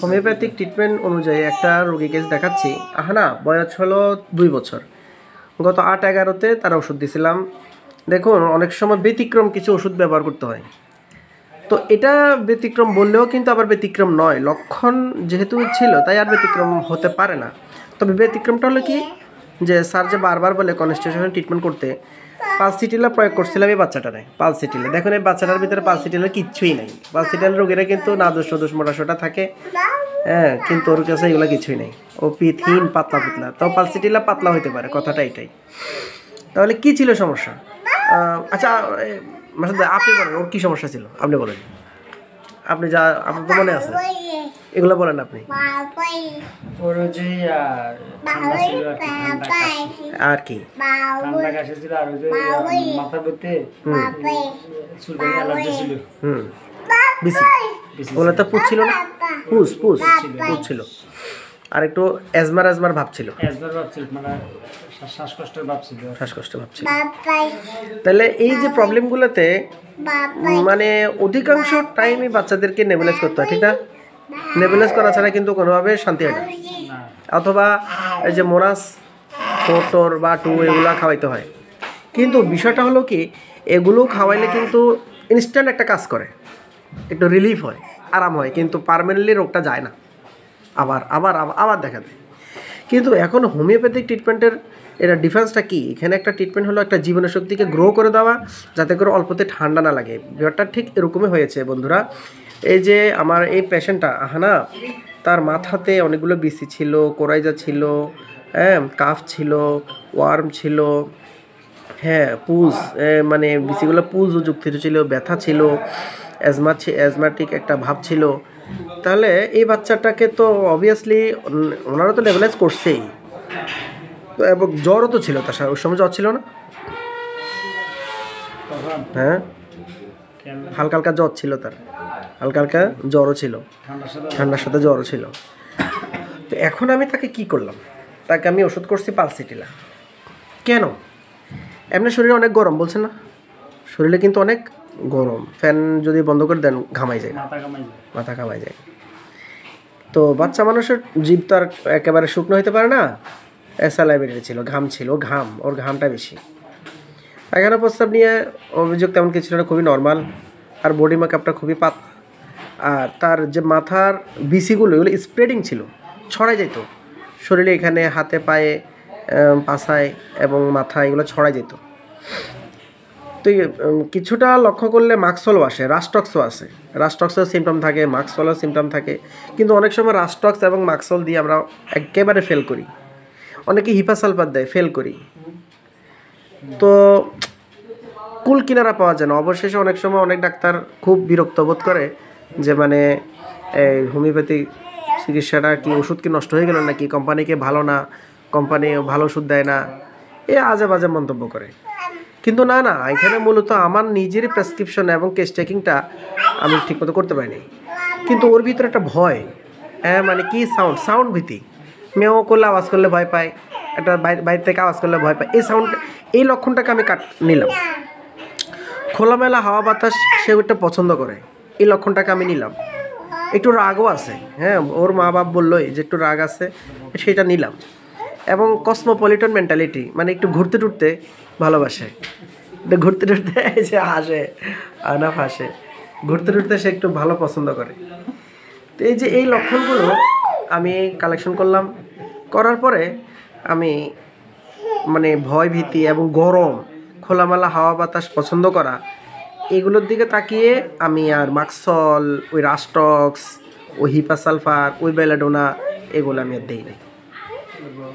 Homeopathic treatment অনুযায়ী একটা রোগী কেস দেখাচ্ছি। না, বয়স হলো 2 বছর। গত 8-11-তে তার ওষুধ দিয়েছিলাম। দেখুন, অনেক সময় ব্যতিক্রম কিছু ওষুধ ব্যবহার করতে হয়। তো এটা ব্যতিক্রম বললেও কিন্তু আবার ব্যতিক্রম নয়। লক্ষণ যেহেতু ছিল তাই আর ব্যতিক্রম হতে পারে না। তবে ব্যতিক্রমটা হলো কি, যে স্যার যে বারবার বলে কনস্টিটিউশন ট্রিটমেন্ট করতে, পালসিটিলা প্রয়োগ করছিলাম এই বাচ্চাটারে। পালসিটিলা দেখুন, এই বাচ্চাটার ভিতরে পালসিটিলার কিচ্ছুই নাই। পালসিটিলা রোগীরা কিন্তু নাদোষ মোটাসোটা থাকে, হ্যাঁ, কিন্তু ওর কাছে এগুলো কিছুই নেই। ও পিথহীন, পাতলা পাতলা। তাও পালসিটিলা পাতলা হতে পারে, কথাটা এটাই। তাহলে কি ছিল সমস্যা? আচ্ছা, আপনি বলেন ওর কী সমস্যা ছিল, আপনি বলেন। আপনি যা আপনার তো মনে আছে, এগুলো বলেন আপনি। ওর যে ঠান্ডা ছিল আর কি ঠান্ডা কাশি ছিল, আর ওই যে মাথা করতে চুলকানি অ্যালার্জি ছিল। বিসি ওগুলো তো পুষ ছিল না, পুষ ছিল। আর একটু এজমার ভাব ছিল, মানে শ্বাসকষ্টের ভাব ছিল। তাহলে এই যে প্রবলেমগুলোতে মানে অধিকাংশ টাইমই বাচ্চাদেরকে নেবুলাইজ করতে হয়, ঠিক না? নেবুলাইজ করা ছাড়া কিন্তু কোনোভাবে শান্তি হয় না। অথবা এই যে মোনাস 4 বা 2 এগুলো খাওয়াইতে হয়। কিন্তু বিষয়টা হলো কি, এগুলো খাওয়াইলে কিন্তু ইনস্ট্যান্ট একটা কাজ করে, একটু রিলিফ হয়, আরাম হয়, কিন্তু পার্মানেন্টলি রোগটা যায় না, আবার দেখা দেয়। কিন্তু এখন হোমিওপ্যাথিক ট্রিটমেন্টের এটা ডিফারেন্সটা কি? এখানে একটা ট্রিটমেন্ট হলো একটা জীবনের শক্তিকে গ্রো করে দেওয়া, যাতে করে অল্পতে ঠান্ডা না লাগে। ব্যাপারটা ঠিক এরকমই হয়েছে বন্ধুরা। এই যে আমার এই পেশেন্টটা না, তার মাথাতে অনেকগুলো বিসি ছিল, কোরাইজা ছিল, হ্যাঁ, কাফ ছিল, ওয়ার্ম ছিল, হ্যাঁ, পুজ, মানে বিসিগুলো পুজ যুক্ত ছিল, ব্যথা ছিল, অ্যাজমাটিক একটা ভাব ছিল। তাহলে এই বাচ্চাটাকে তো অবভিয়াসলি ওনারা তো লেভেলাইজ করছেই, এবং জ্বরও তো ছিল তার সাথে। ওই সময় জ্বর ছিল না? হ্যাঁ, হালকা জ্বর ছিল তার, হালকা জ্বরও ছিল, ঠান্ডার সাথে জ্বরও ছিল। তো এখন আমি তাকে কি করলাম? তাকে আমি ওষুধ করছি পালসিটিলা। কেন? এমনি শরীরে অনেক গরম, বলছে না? শরীরে কিন্তু অনেক গরম, ফ্যান যদি বন্ধ করে দেন ঘামাই যায়, মাথা ঘামাই যায়। তো বাচ্চা মানুষের জীব তো আর একেবারে শুকনো হতে পারে না। স্যালাইভেটরি ছিল, ওর ঘামটা বেশি। পায়খানা প্রস্রাব নিয়ে অভিযোগ তেমন কিছু না, খুবই নর্মাল। আর বডি মেকআপটা খুবই পাতলা। আর তার যে মাথার বিসিগুলো, এগুলো স্প্রেডিং ছিল, ছড়াই যেত শরীরে, এখানে হাতে পায়ে, পাছায় এবং মাথা, এগুলো ছড়াই যেত। তো কিছুটা লক্ষ্য করলে মাক্সলও আসে, রাস্টক্সও আসে। রাস্টক্সের সিমটম থাকে, মাক্সলের সিমটম থাকে। কিন্তু অনেক সময় রাস্টক্স এবং মাক্সল দিয়ে আমরা একেবারে ফেল করি, অনেকে হিপাসালফার দেয়, ফেল করি। তো কুল কিনারা পাওয়া যায় না। অবশেষে অনেক সময় অনেক ডাক্তার খুব বিরক্ত বোধ করে যে মানে এই হোমিওপ্যাথি চিকিৎসাটা কি, ওষুধ কি নষ্ট হয়ে গেল নাকি, কোম্পানিকে ভালো না, কোম্পানি ভালো ওষুধ দেয় না, আজে বাজে মন্তব্য করে। কিন্তু না, এখানে মূলত আমার নিজের প্রেসক্রিপশন এবং কেস টেকিংটা আমি ঠিকমতো করতে পারিনি। কিন্তু ওর ভিতরে একটা ভয়, মানে কি, সাউন্ড ভীতি। মেও করলে আওয়াজ করলে ভয় পায়, একটা বাইরে থেকে আওয়াজ করলে ভয় পায়। এই লক্ষণটাকে আমি নিলাম। খোলামেলা হাওয়া বাতাস সে ওটা পছন্দ করে, এই লক্ষণটাকে আমি নিলাম। একটু রাগও আছে, হ্যাঁ, ওর মা বাপ বললোই যে একটু রাগ আছে, সেটা নিলাম। এবং কসমোপলিটন মেন্টালিটি, মানে একটু ঘুরতে টুরতে ভালোবাসে, ঘুরতে টুরতে সে হাসে, আনাফ হাসে, ঘুরতে টুরতে সে একটু ভালো পছন্দ করে। তো এই লক্ষণগুলো আমি কালেকশন করলাম। করার পরে আমি মানে ভয় ভীতি এবং গরম, খোলামেলা হাওয়া বাতাস পছন্দ করা, এগুলোর দিকে তাকিয়ে আমি আর মাক্সল, ওই রাস্টক্স, ওই হিপাসালফার, ওই বেলাডোনা, এগুলো আমি আর দিই নাই।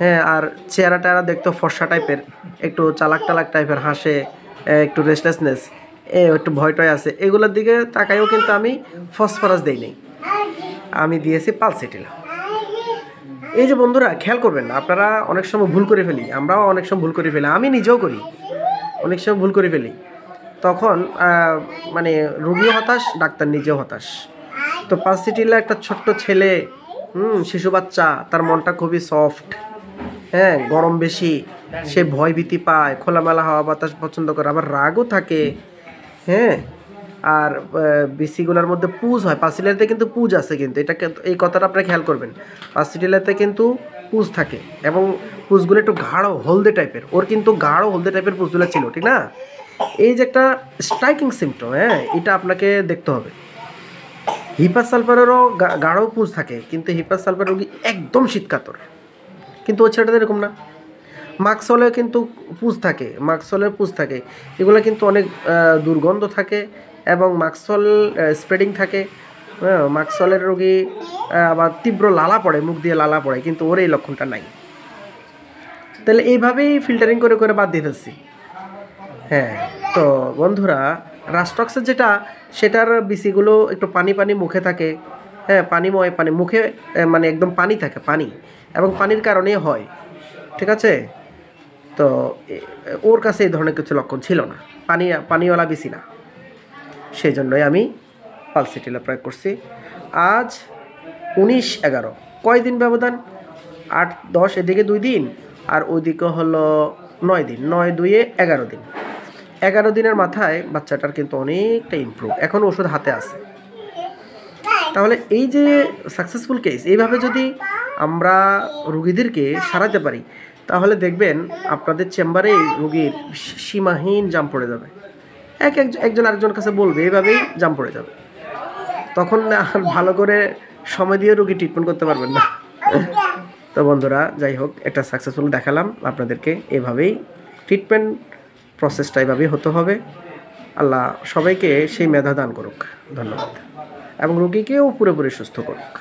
হ্যাঁ, আর চেহারাটা দেখতো ফর্সা টাইপের, একটু চালাক টাইপের, হাসে, একটু রেস্টলেসনেস, একটু ভয়টয় আছে, এগুলোর দিকে তাকাইও কিন্তু আমি ফসফরাস দেই নাই, আমি দিয়েছি পালসিটিলা। এই যে বন্ধুরা খেয়াল করবেন, আপনারা অনেক সময় ভুল করে ফেলি, আমরাও অনেক সময় ভুল করে ফেলি, আমি নিজেও করি, অনেক সময় ভুল করে ফেলি। তখন মানে রোগীও হতাশ, ডাক্তার নিজেও হতাশ। তো পালসিটিলা একটা ছোট্ট ছেলে, শিশু বাচ্চা, তার মনটা খুবই সফট, হ্যাঁ, গরম বেশি, সে ভয় ভীতি পায়, খোলামেলা হাওয়া বাতাস পছন্দ করে, আবার রাগও থাকে, হ্যাঁ। আর বিসিগুলোর মধ্যে পুজ হয়। পালসিটিলাতে কিন্তু পুজ আছে, কিন্তু এই কথাটা আপনারা খেয়াল করবেন। পালসিটিলাতে কিন্তু পুজ থাকে এবং পুজগুলো একটু গাঢ় হলদে টাইপের, ওর কিন্তু গাঢ় হলদে টাইপের পুজগুলো ছিল, ঠিক না? এই যে একটা স্ট্রাইকিং সিমটম, হ্যাঁ, এটা আপনাকে দেখতে হবে। হিপাস সালফারেরও গাঢ় পুজ থাকে, কিন্তু হিপাস সালফার রোগী একদম শীতকাতর, কিন্তু ওই ছেলেটা এরকম না। মাক্সলে কিন্তু পুজ থাকে, মাক্সলের পুজ থাকে, এগুলো কিন্তু অনেক দুর্গন্ধ থাকে এবং মাক্সল স্প্রেডিং থাকে। হ্যাঁ, মাক্সলের রোগী আবার তীব্র লালা পড়ে, মুখ দিয়ে লালা পড়ে, কিন্তু ওর এই লক্ষণটা নাই। তাহলে এইভাবেই ফিল্টারিং করে করে বাদ দিয়ে ফেলছি। হ্যাঁ, তো বন্ধুরা, রাস্টক্সের যেটা, সেটার বিসিগুলো একটু পানি পানি মুখে থাকে। হ্যাঁ, পানিময়, পানি মুখে মানে একদম পানি থাকে, পানি, এবং পানির কারণেই হয়, ঠিক আছে? তো ওর কাছে এই ধরনের কিছু লক্ষণ ছিল না, পানিওয়ালা বিসি না, সেই জন্যই আমি পালসিটিলা প্রয়োগ করছি। আজ 19-11, কয়দিন ব্যবধান? 8-10, এদিকে 2 দিন আর ওইদিকে হলো 9 দিন, 9-2 11 দিন। 11 দিনের মাথায় বাচ্চাটার কিন্তু অনেকটা ইমপ্রুভ, এখন ওষুধ হাতে আছে। তাহলে এই যে সাকসেসফুল কেস, এইভাবে যদি আমরা রুগীদেরকে সারাতে পারি, তাহলে দেখবেন আপনাদের চেম্বারে রুগীর সীমাহীন জাম পড়ে যাবে। একজন আরেকজনের কাছে বলবে, এইভাবেই জাম পড়ে যাবে। তখন আর ভালো করে সময় দিয়ে রুগী ট্রিটমেন্ট করতে পারবেন না। তো বন্ধুরা, যাই হোক, একটা সাকসেসফুল দেখালাম আপনাদেরকে। এভাবেই ট্রিটমেন্ট প্রসেসটা এভাবেই হতে হবে। আল্লাহ সবাইকে সেই মেধা দান করুক। ধন্যবাদ। এবং রুগীকেও পুরোপুরি সুস্থ করুক।